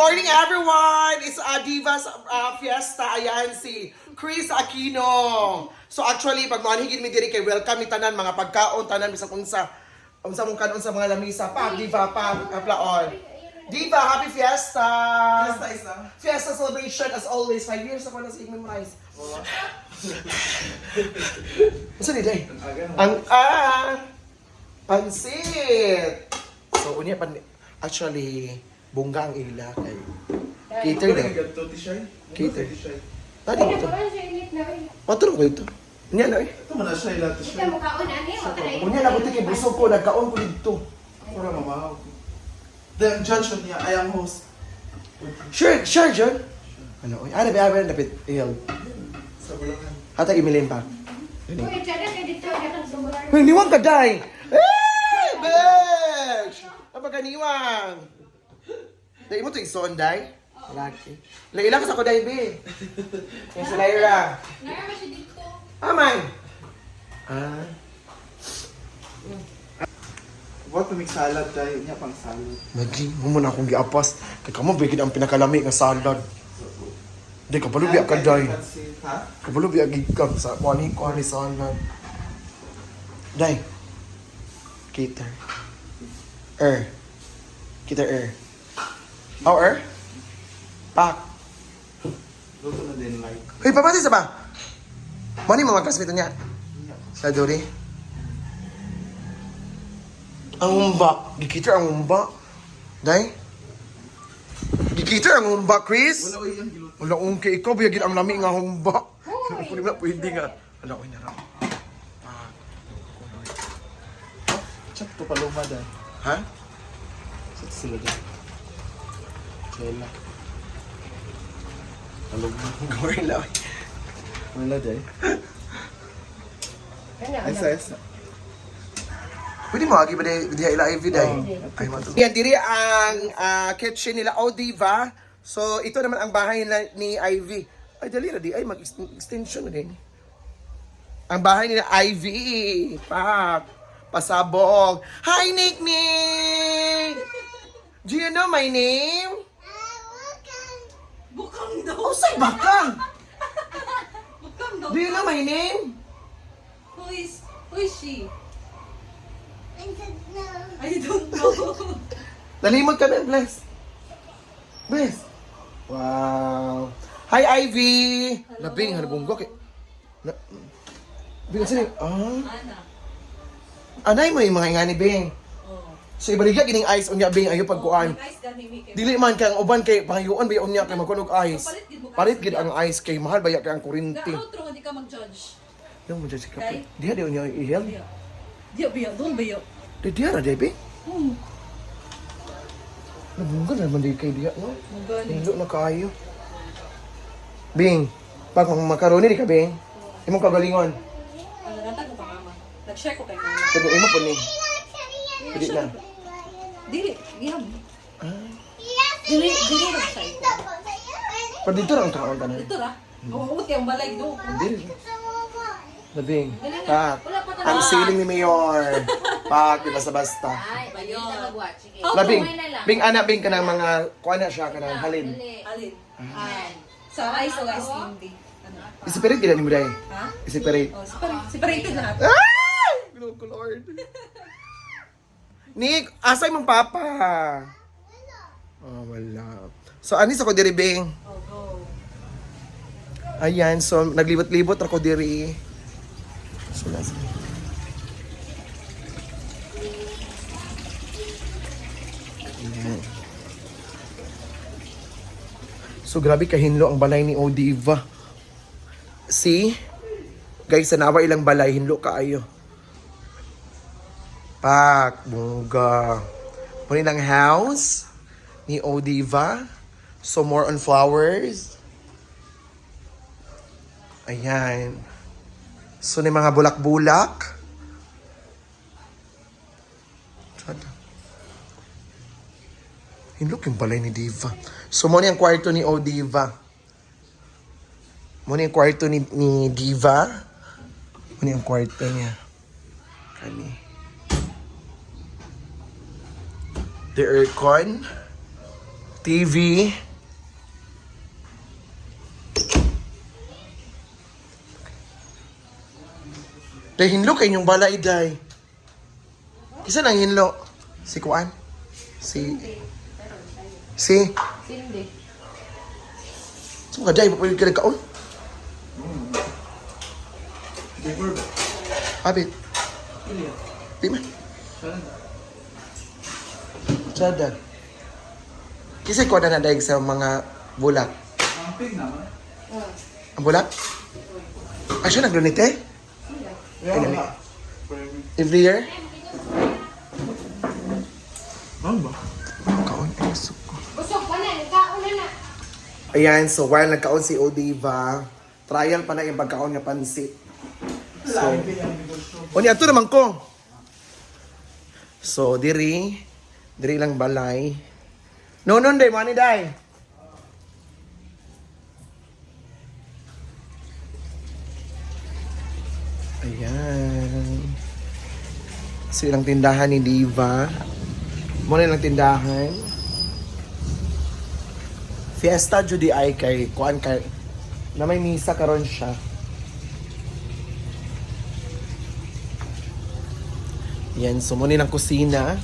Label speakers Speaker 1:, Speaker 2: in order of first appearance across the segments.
Speaker 1: morning, everyone! It's Diva's Fiesta. Ayan, si Chris Aquino. So actually, pag manhigid mi diri kay welcome ni tanan mga pagkaon, tanan bisag unsa mong kanon sa mga lamisa. Pa, Diva, pa, aplaon. Diva, happy Fiesta!
Speaker 2: Fiesta isa.
Speaker 1: Fiesta celebration as always. 5 years ako na sa memorize. Ano ni Day? Pansit! So, unya actually, bungga ang ila kay cater na. Cater. Tadi ito. Patulong ko ito. Unya na eh.
Speaker 2: Ito mo na siya ilang t-shirt.
Speaker 1: Unya na ko kay busog ko, nagkaon ko dito.
Speaker 2: Para mamahaw. Then, judge niya, I am host.
Speaker 1: Sure, John. Ano, ay, abi, dapat iyaw.
Speaker 2: Sa Bulacan.
Speaker 1: Hata imilin pa. Uy, niwang ka, Day! Eh, besh! Apa ka niwang? Day mo ito yung son, Day? Laki. Ilang ka sa ko, Day, be? Yung si Lyra. Amay! Ah.
Speaker 2: What to make salad tayo? Niya pang salad.
Speaker 1: Lagi, mo muna akong giapas. Kaya kamo, bigid ang pinakalami ng salad. Day, kapalubi ka, Day.
Speaker 2: Ha?
Speaker 1: Kapalubi ka, gigkag sa kuwani salad. Day. Cater. Cater. Oh, Pak.
Speaker 2: Luto na din like.
Speaker 1: Hoy, pamati sa ba? Mani mga kasmito niya. Sa Dori. Ang humba. Gikiter ang humba. Day? Gikiter ang humba, Chris?
Speaker 2: Wala ko yung giluto.
Speaker 1: Wala kong kay ikaw, biyagin ang lami nga humba. Kunin na, pwede nga. Wala ko na.
Speaker 2: Check to paloma dahil.
Speaker 1: Ha?
Speaker 2: Check sila dyan. Chela. Paloma.
Speaker 1: Gawin lang.
Speaker 2: Wala dahil. Isa.
Speaker 1: Pwede mo, agi ba di ila Ivy day? Ay, matulog. Yan, diri ang kitchen nila, Diva. So, ito naman ang bahay ni Ivy. Ay, dali na di. Ay, mag-extension na din. Ang bahay nila, Ivy. Pasabog. Hi, Nick! Do you know my name?
Speaker 3: Bukang daw.
Speaker 1: Oh, say bakang!
Speaker 3: Bukang daw.
Speaker 1: Do you know my name?
Speaker 3: Who is she? I don't know.
Speaker 1: Nalimot ka na, Bless. Bless. Wow. Hi, Ivy. Labing, hanabunggo. Bing, sini.
Speaker 3: Ana.
Speaker 1: Anay mo yung mga ingani, Bing.
Speaker 3: Oh.
Speaker 1: So, ibaligya gining ice unya, Bing, ayo pagkuan.
Speaker 3: Guys, dami mi kay.
Speaker 1: Dili man kay ang uban kay pangayuan ba unya kay magkunog ice. Palit gid ang ice kay mahal ba ya kay ang kuryente.
Speaker 3: Outro hindi ka mag-judge.
Speaker 1: Yung mo jud ka.
Speaker 3: Kay?
Speaker 1: Diha di unya ihel.
Speaker 3: Biya, doon biya.
Speaker 1: Diha ra, Bing. Nabungga naman di kay diha, no?
Speaker 3: Magani.
Speaker 1: Hilo na kayo. Bing, pag makaroni di ka, Bing. Imong kagalingon.
Speaker 3: Ano nata ko pa mama. Nag-share ko kay mama.
Speaker 1: Pero imo po ni. Dili na.
Speaker 3: Dili, yam. Dili ra siya ito.
Speaker 1: Pero dito lang taon tanan.
Speaker 3: Ito ra. Oo, kay ang balay do.
Speaker 1: Dili. Labing. Tak. Ang siling ni Mayor. Pak, di basta-basta.
Speaker 4: Ay, bayo na mag-watch. Sige.
Speaker 1: Labing.
Speaker 4: Kumain na lang.
Speaker 1: Bing anak, Bing ka ng mga, kuha na siya ka ng halin.
Speaker 4: Dali.
Speaker 3: Alin?
Speaker 4: Ayan.
Speaker 3: Sa ice o ice candy. Ano?
Speaker 1: Isipirit gila ni Muday.
Speaker 3: Ha?
Speaker 1: Isipirit.
Speaker 3: Oh, separated lahat.
Speaker 1: Ay! Ginoo ko, Lord. Nick, asay mong papa? Oh, wala. So, anis ako diri, Bing.
Speaker 3: Oh, go.
Speaker 1: Ayan, so, naglibot-libot ako diri. So, nasa. Ayan. So, grabe kahinlo ang balay ni Diva. See? Guys, sanawa ilang balay, hinlo kaayo. Pak, bungga. Muna ng house ni Diva. So, more on flowers. Ayan. So, may mga bulak-bulak. Hinlook yung balay ni Diva. So, muna yung kwarto ni Diva. Muna yung kwarto ni Diva. Muna yung kwarto niya. Kani. The aircon. TV. Day, hinlo kay inyong balay, day. Kisa nang hinlo? Si Kuan? Si...
Speaker 3: Hindi.
Speaker 1: Saan ka, day? Papalit ka nagkaon?
Speaker 2: Before ba?
Speaker 1: Habit.
Speaker 2: Pili yan.
Speaker 1: Di man.
Speaker 2: Saan?
Speaker 1: Sada. Kasi ko na dahil sa mga bulak.
Speaker 2: Ang pig naman.
Speaker 1: Ang bulak? Ay, siya naglunite?
Speaker 2: Yeah,
Speaker 1: Ano?
Speaker 2: wala.
Speaker 1: Every year?
Speaker 2: Ano ba?
Speaker 1: Kaon, ay, suko.
Speaker 4: Busog pa na, nagkauna na.
Speaker 1: Ayan, so while nagkaon si Odiva, trial pa na yung pagkaon nga pansit.
Speaker 2: Live yung negosyo.
Speaker 1: O niya, ito naman ko. So, diri lang balay. No, day, money, day. Ayan. So, ilang tindahan ni Diva. Muna ilang tindahan. Fiesta Judy ay kay kuan kay na may misa karon siya. Yan, so muna ng kusina.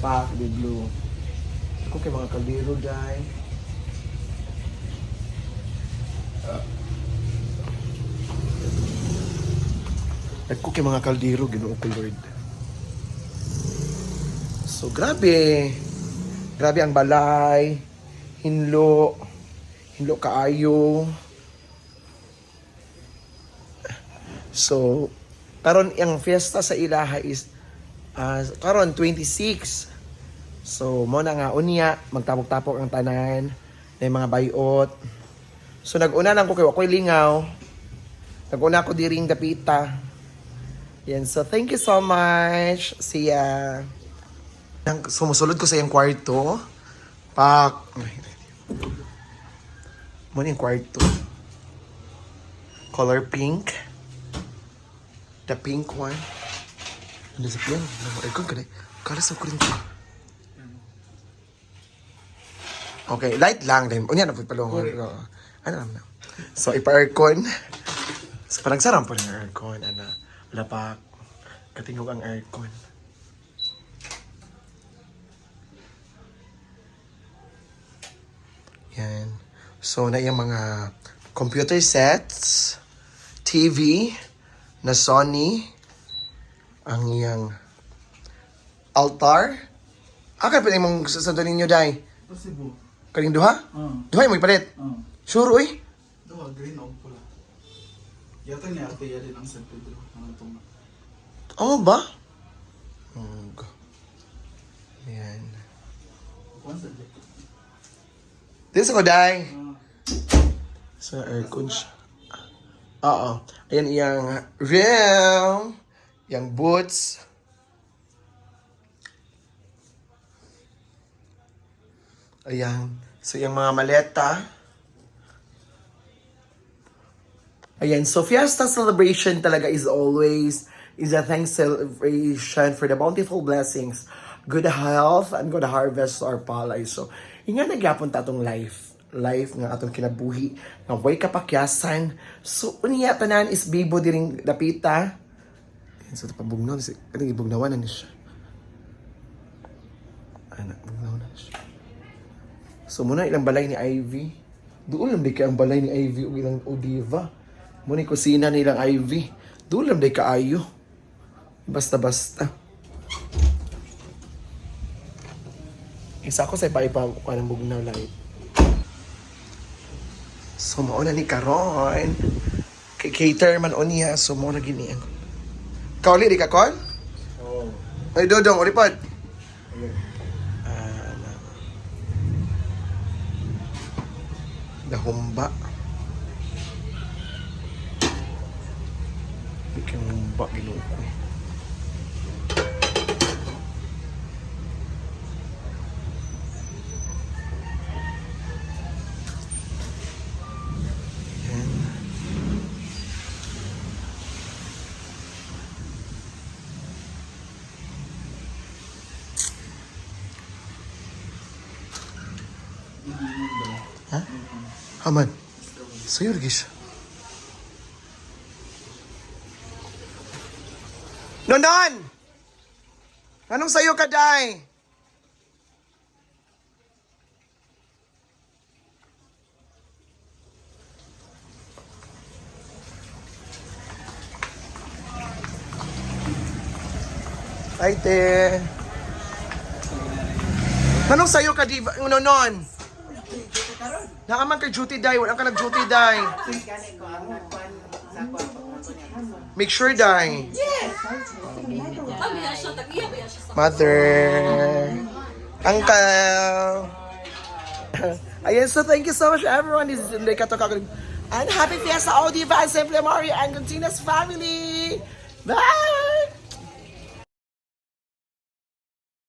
Speaker 1: Pak, the blue. Ako kay mga kaldero, day. Ako kay mga kaldero, Ginoo ko, Lord. So, grabe. Grabe ang balay. Hinlo. Hinlo kaayo. So, karon ang fiesta sa ilaha is karon 26. So, mo na nga unya, magtapok-tapok ang tanan, may mga bayot. So, nag-una lang ko kay ako'y lingaw. Nag-una ko diring dapita. Yan, so thank you so much. See ya. Sumusulod ko sa iyang kwarto. Pak. Muna yung kwarto. Color pink. The pink one. Ano sa piyan? Aircon ka na. Kala sa kurinto. Okay, light lang din. Unya na po palungon. Ano naman na. So, ipa-aircon. So, parang sarang po ng aircon. Ano, lapak. Katingog ang aircon. Yan. So, na yung mga computer sets, TV, na Sony, ang iyang altar. Akal pa mong sasanto ninyo, day?
Speaker 2: Possible.
Speaker 1: Kaling duha? Duha yung magpalit? Sure, uy?
Speaker 2: Duha, green o pula. Yata niya ate yan din ang San Pedro. Ang tunga.
Speaker 1: Oo ba? Ayan.
Speaker 2: Kuwan sa Jack.
Speaker 1: This ko, day. Sa aircon siya. Oo. Ayan iyang rim. Yang boots. Ayan. So, yung mga maleta. Ayan. So, Fiesta celebration talaga is a thanks celebration for the bountiful blessings, good health, and good harvest to our palay. So, yung nga nagyapon ta atong life nga atong kinabuhi nga way kapakyasan. So, unya tanan is bibo diring dapita. Ayan. So, pabugnaw. Kanang ibugnawan na siya. Anak, bugnaw na siya. So, muna ilang balay ni Ivy. Doon lang di ka ang balay ni Ivy o ilang Odiva. Muna yung kusina ni ilang Ivy. Doon lang di ka ayo. Basta-basta. Isa ko sa ipa-ipa ng bugnaw light. So, mauna ni Karon. Kay cater man o niya. So, mauna ginian. Kauli, di ka, Kon? Oo. Ay, Dodong, ulipad. Dahumba. Bikin humba ginuko. Ha? Haman. Sa'yo, Rigish. Nonon! Anong sa'yo ka, Day? Ay, te. Anong sa'yo ka, di ba? Nonon? Nakaman kay duty, Day. Walang ka nag-duty, Day. Make sure, Day.
Speaker 3: Kami yan siya, tag-iya ba yan siya sa...
Speaker 1: Mother. Uncle. Ayan, so thank you so much, everyone. This is Inday Katokak. And happy Fiesta, Odiva, and Simple Mario, and Contina's family. Bye!